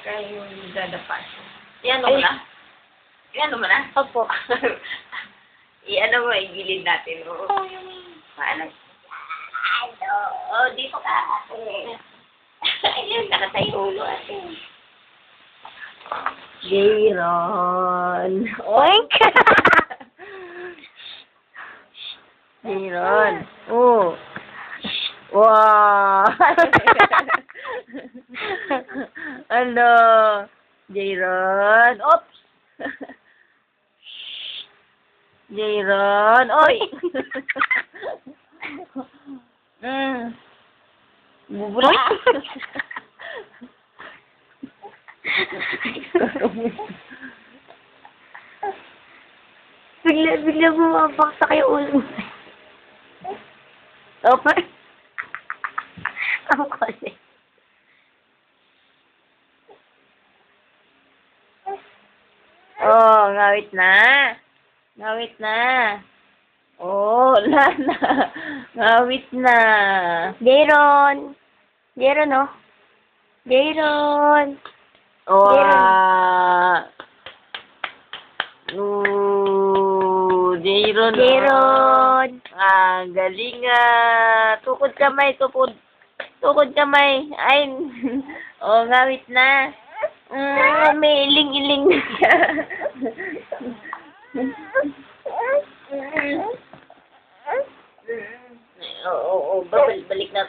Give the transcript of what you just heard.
Kaya yung dadapas. Iyan mo na? Iyan mo na? Opo. Iyan mo, igilid natin. Oo, yung paano? Dito ka. Ayun, nakatayo ulo ate. Jayron. Oink! Jayron. Oh. Wow. Ano? Jayron. Oops. Jayron. Oy. Bubula. Bigla bumabaksak yung ulo. Opa. Ang kulit. Oh, ngawit na. Ngawit na. Oh, wala na. Ngawit na. Jayron. Jayron, oh. Jayron. Oh, Jayron. Jayron. Galing tukod kamay, tukod. Tukod kamay. Ay, oh, ngawit na. May iling-iling na siya. Oo, balik na.